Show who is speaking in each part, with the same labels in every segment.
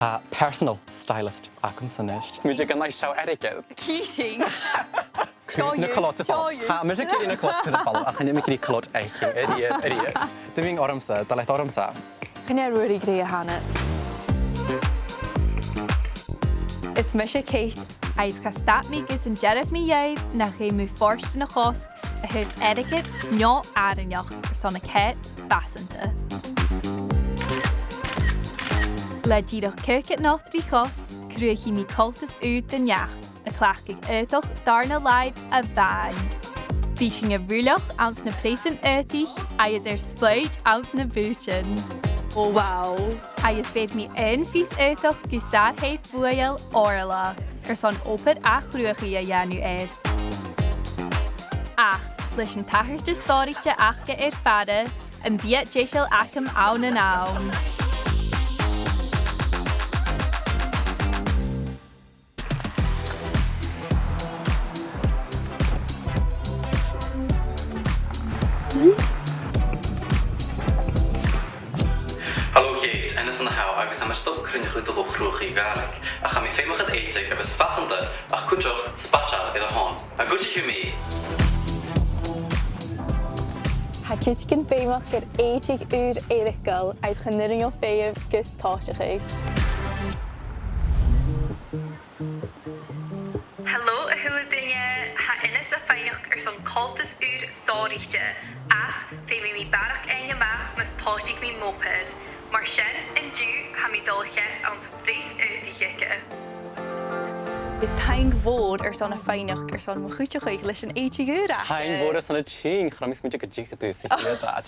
Speaker 1: Personal stylist acum synnist. Mi gan seo Èideadh.
Speaker 2: Ceiting.
Speaker 1: Na colot ha mi na colot gyda fal a chynnu mi gyda colot eiching Èideadh. Dim i'n oramsa, dalaeth oramsa.
Speaker 2: Chynnu rùrach greu hana.
Speaker 3: Is Kate. Eis castat mi gus yn jerif mi ieid na chi mw forst yn y chosg a hyd Èideadh nio arinioch son y Ceit basanta. Le gyrwch cyrcyt notri chosg, crwych i mi coltas ŵd dynach, a clachig aodach darna live a-mhàin. Bísing a rùrach ans na presen aodach, a is Splaoid ans na bùthan.
Speaker 2: Oh wow.
Speaker 3: A is bed mi fys aodach gusar hei fhoillseachadh Órla, son opad a cruthachadh a dhéanú Ach, leis an tathirte stoidhliche achcha fada, an bíad deiseil acham awn an awn.
Speaker 1: Hallo Kate, en is aan de hou, agus am stop crinnig uit de lochroeg Gaelic. A ga mi féimachad Èideadh agus fasanta ach Cuidich Spachal a-mhàin. A Cuidich mi.
Speaker 2: Ha Cuidich féimach gur Èideadh Ùrachadh ais chynnuring o féimh gus stoidhliche.
Speaker 3: Hallo, a hula dinge, ha innis a feinach son coltas stoidhliche. Ach, féimi mi barach ein maach mas stoidhich mi moped. Mar sin in dú ha mi dulche ans phreas-aodaich.
Speaker 2: Is taing fod son a feinach son mchuidich leis an Èideadh Ùrachadh.
Speaker 1: Taing fod son a tîng, chra mis mi dig a dig a dŵt sy'n gyda.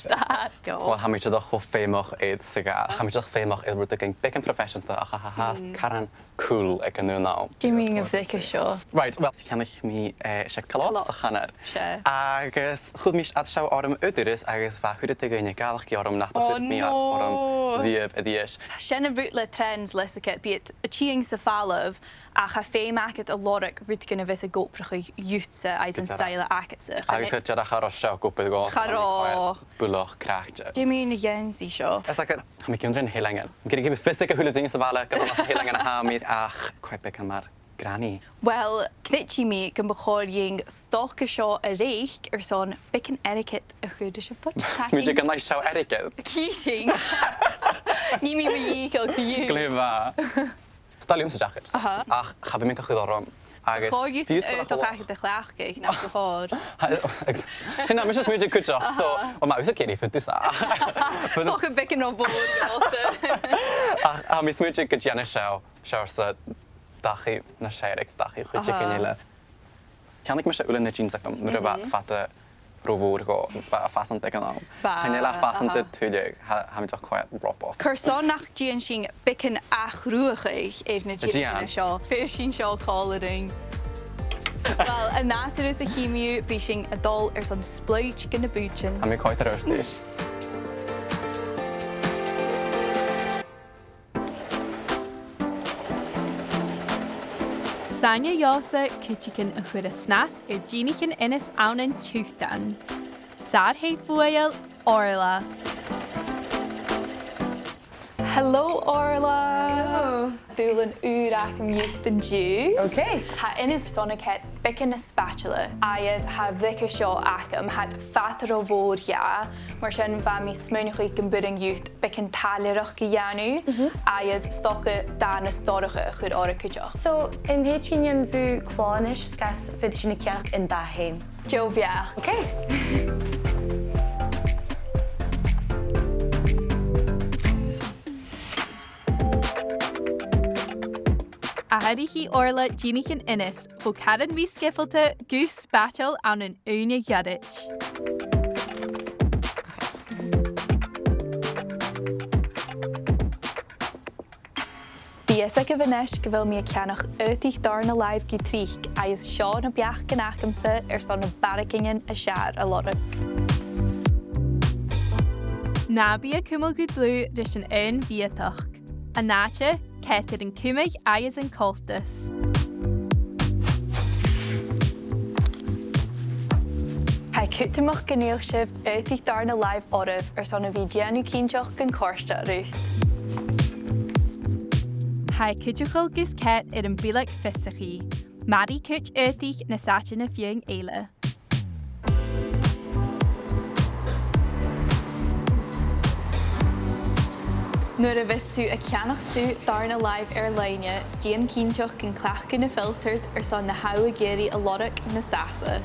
Speaker 1: Wel, ha mi ddech o féimach syga, ha mi ddech féimach rwyt ag bec yn professiynta ach ha hast caran cool ag yn nhw naw.
Speaker 2: Gyming of ddic sio.
Speaker 1: Right, wel, si channych mi siag calot sa chanad. Agus chwyd mis ad siaw orym ydyrys agus fa chwyd y gynnu galach gi orym nach chwyd mi orym ddiaf y ddias.
Speaker 2: Sian y rwt le trends lesycet, byd y tîng sa falaf a cha féim acet a lorach rwt gynnu fes y goprach i ywtsa ais yn style acet sych.
Speaker 1: Agus chwyd jadach ar o siaw gwbydd go.
Speaker 2: Charo.
Speaker 1: Bwloch crachta.
Speaker 2: Gyming y gens i sio.
Speaker 1: Es ac ha mi gymryd yn heilangan. Gyda gyda ffysig a hwyd y sa fala gyda mas heilangan a hamis ach quite bec am ar granny.
Speaker 2: Wel, cnitchi mi gan bachor ying stoch y sio a reich son bic an etiquette a chwyd y sio ffwtach.
Speaker 1: Smwyd gan siaw Èideadh.
Speaker 2: Ceiting. Ni mi mi gael gyw.
Speaker 1: Glyfa. Staliwm sa jacket. Ach, cha fi mynd cychwyd orom.
Speaker 2: Chor yw ddolchach y chlachgig na gyfor.
Speaker 1: Ti'n na, mi eisiau smwyd i'r cwtioch, so, o ma, yw'n ceri ffyd dysa.
Speaker 2: Doch yn bic yn o fod.
Speaker 1: A mi smwyd i'r gydgian y siaw sa dachi na siareg, dachi chwyd i'r gynnile. Ciannig mi eisiau wlen y jeans ac am, mi rhywbeth ffata rofwr go, ba fasant ag yna. Chynnyla fasant y twylig, ha mi doch chwaet robo.
Speaker 2: Cyrson nach gian sy'n bic yn achrwachig na gian sio. Fe sy'n sio colouring. Wel, y natur ys y chimiw fi sy'n adol son Splaoid gyda bùthan.
Speaker 1: A mi coet ar ystys.
Speaker 3: Sanya yosa Cuidich a chwyd snas dìnichean innis awn yn tŵthan. Sar hei fhoillseachadh Órla.
Speaker 2: Hello, Órla. Hello. Dúlan Ùrach am youth and Jew.
Speaker 4: Okay.
Speaker 2: Ha innis son Kate bic yn y spatula. Ayas ha vic sio acam had fatar o fod ia. Mar sy'n fa mi smynwch i gymbyr youth bic yn talirach gyanu. Ayas stoch dan y storach chwyr o'r Cuidich.
Speaker 4: So, in hedging yn fwy clonish sgas fydd sy'n ciach yn dahin.
Speaker 2: Jofiach.
Speaker 4: Okay.
Speaker 3: A harichi Órla dìnichean innis, ho cadan mi skiffalta gus spachal awn yn Ùrachadh.
Speaker 2: Dies ag y fynesh gyfel mi y cianach ydych darna live gytrich a ys sio na biach gynachymsa son y barracingen a siar a lorach.
Speaker 3: Nabi a cwmwl gwydlw rys yn aodach. A nacha, cetir yn cwmig aias yn coltas.
Speaker 2: Hai cwtymach gynnuwch sif ydych darna live orif son y fi dianw cynsioch gyn corsta rwyth.
Speaker 3: Hai Cuidich gus Ceit an bíleach fisachaí. Maddie Cuidich na saitin na fiúing éile.
Speaker 2: Nuair a bhís tú a ceannachstú darna live ar leine, díon cínteach gan cleachcu na filters ar son na hawa géirí a lorach na sasa.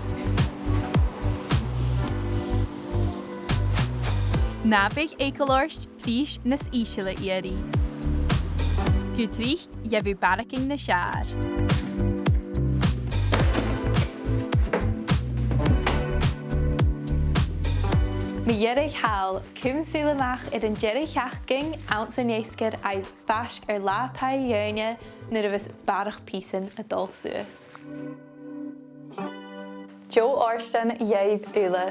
Speaker 3: Nabig écolorst prís nas ísile iari. Cuidich jefu baracking na siar.
Speaker 2: Mi Ùrachadh cumsúlamach ar an deiseachging ounce an éascad as feis ar lápá dheine nuair a bhís barach písan a dul suas. Joe Orston Èideadh Ùrla.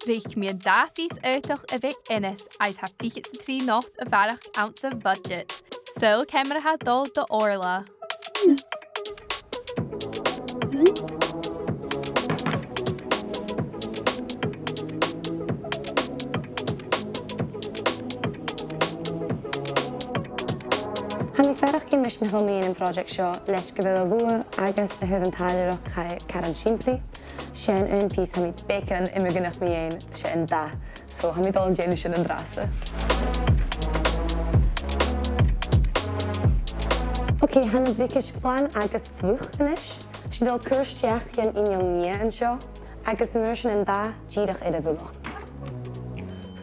Speaker 3: Reich mi an dafís aodach a bheith inis as ha fichit sa trí nocht a bharach ounce of budget. So cemara ha dul do Órla.
Speaker 4: Ha mi ferach cyn mis na chomíon an project seo leis go bhfuil a lua agus a thuhann táileach caran siimplí. Seann an pís ha mi bacon imimeganach mi ein se an da, so ha mi dal géanú sin an drasa. Ok, ha na brícis gláin agus fluch inis. Sin dal cuirsteach gan inal nia an seo, agus nuair sin an da díadach ar a bhulach.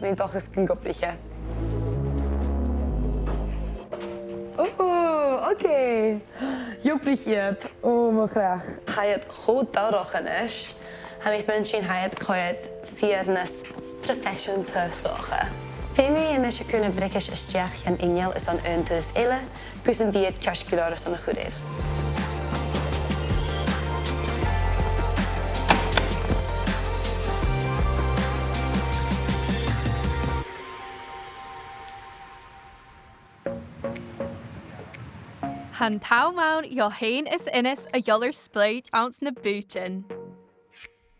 Speaker 4: Ha mi dochas gan gobriche. Oké. Jobrichiet. Mijn graag. Ga je het goed daarover is? Hij is mensen hij het kwijt viernes profession te stoken. Femie en als je kunnen brekjes is jaag en injel is aan een Deise-L, kussen bij het kerstkiloor is aan een goede.
Speaker 3: Han tauwmaun ìomhaigh is inis a joller Splaoid ounce na bùthan.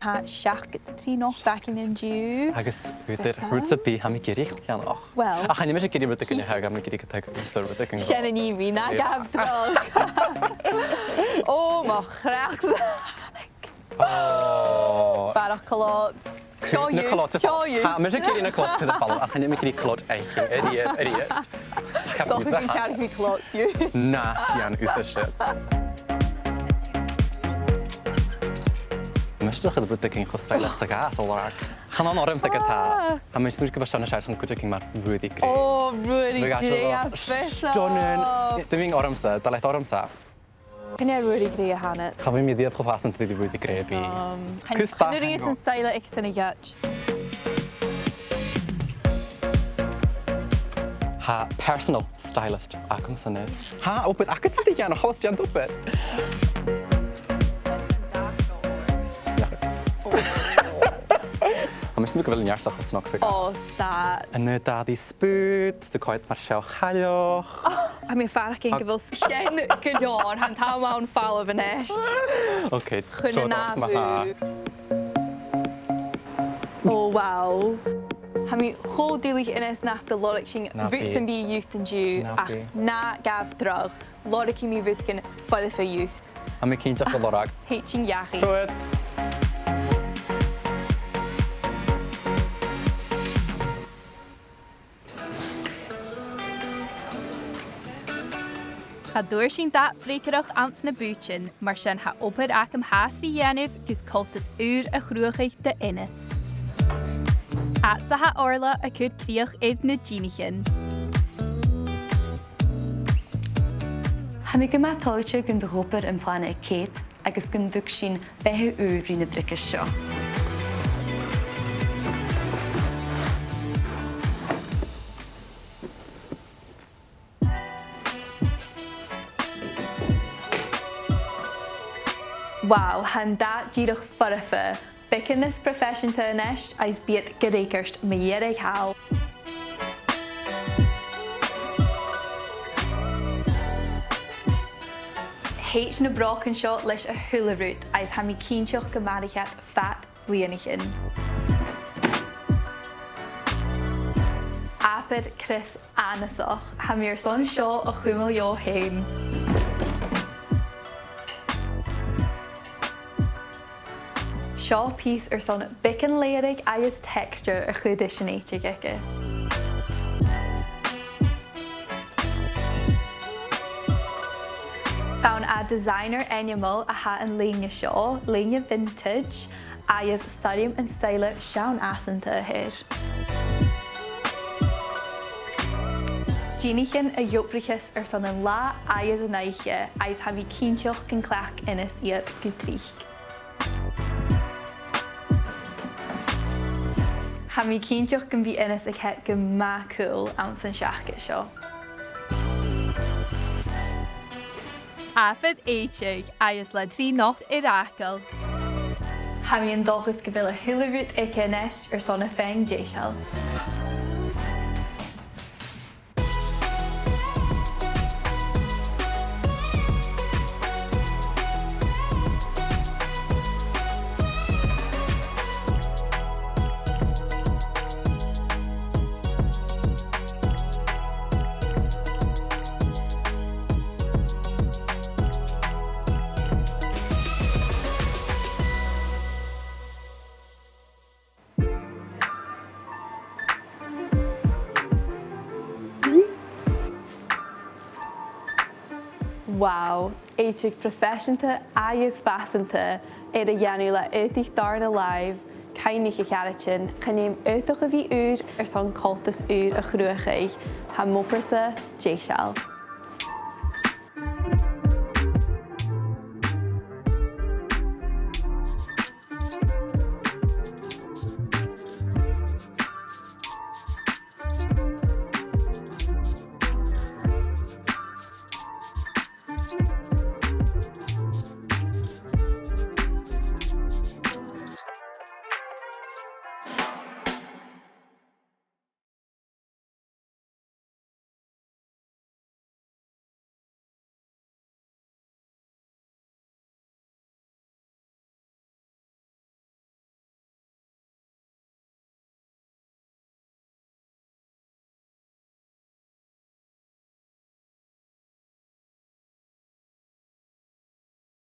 Speaker 2: Ha seach get trí noch back in dú.
Speaker 1: Agus rúta bí ha mi géirí ceannach.
Speaker 2: Well.
Speaker 1: A chaine me sé géirí rúta cynne ha ha mi géirí go conservative cyn
Speaker 2: Sian yn i fi na gaf drog. O, mo chrach. Barach colots.
Speaker 1: Na colot ha me sé géirí na colot cyda fall a chaine me géirí colot eich eriad.
Speaker 2: Doch yn cael fi clots yw.
Speaker 1: Na, Sian, úsa se. Mysdach ydy bod ydych chi'n chwstailich sa gas o lorach. Chan o'n orym sa gyda. A mae'n smwyd gyda sian y siarad yn Cuidich ma'r rwyddi greu.
Speaker 2: O, rwyddi greu a fesa.
Speaker 1: Stunning. Dim i'n orym sa, dalaeth orym sa.
Speaker 2: Cyn e rwyddi greu a hannet.
Speaker 1: Chan fi'n middiad chwfas yn dyddi rwyddi greu fi.
Speaker 2: Cyn yr un yn style eich sy'n ei gach.
Speaker 1: Ha personal stylist ac yn syniad. Ha, o beth ac ydy gan, hos dian dwbeth. A mae'n sy'n gyfel yn iarsach o snog sy'n
Speaker 2: O, sta.
Speaker 1: Yn y dad i spwyd, sy'n coed mae'r siaw chalioch.
Speaker 2: A mi'n ffarach yn gyfel sien gylior, han taw mawn ffal o fy nesht.
Speaker 1: Oce,
Speaker 2: Chwn yn afw. O, waw. Ha mi chódúlaigh inas nach de lorach sin bhút an bí youth an dú ach na gab drog. Lorach mi bhút gan ffoilfa youth.
Speaker 1: A mi cínteach o lorach.
Speaker 2: Heit sin iachi.
Speaker 1: Twyd.
Speaker 3: Cha dúir sin dat frícarach ounce na bùthan, mar sin ha opad ac hasrí dhéanamh gus cultas a chrúchaigh de inis. Ath-bheòthachadh Órla a cúd críoch na dìnichean.
Speaker 4: Ha mi gyma toiche gyn ddwgwber yn Fashionista Kate agus gyn dwg sy'n behe ŵr yn y bricis sio.
Speaker 2: Wow, han dat díadach farafa. Becin is profession ta neist as beat gerekerst me Ùrachadh. Heit na brochen seo leis a thularút as ha mi cínteach go marichat fat blianachin. Apad phreas-aodaich, ha mír son seo a chuimil leo hain. Seo piece son bicin léirigh agus texture a Cuidich an Èideadh. Saun a designer animal a ha an líne seo, líne vintage, agus studium an style seann asanta hir. Dìnichean a Ùrachadh son an lá agus an eiche, agus ha bhí cínteoch gan cleach inas iad go críoch. Ha mí cínteoch gan bhí inas ag het go maith cool an san seacha seo.
Speaker 3: Ath-bheòthachadh agus le trí nocht Ùrachadh.
Speaker 2: Ha mí an dulchas go bhfuil a thuileadh ag inis son a féin Deise-L. Wow, éideadh professionanta agus fashianta ar a dhéanú le Èideadh darna live, cainnig a chealatin, chanéim aodach a bhí son cultas a Ùrachadh, ha móprasa Deise-L.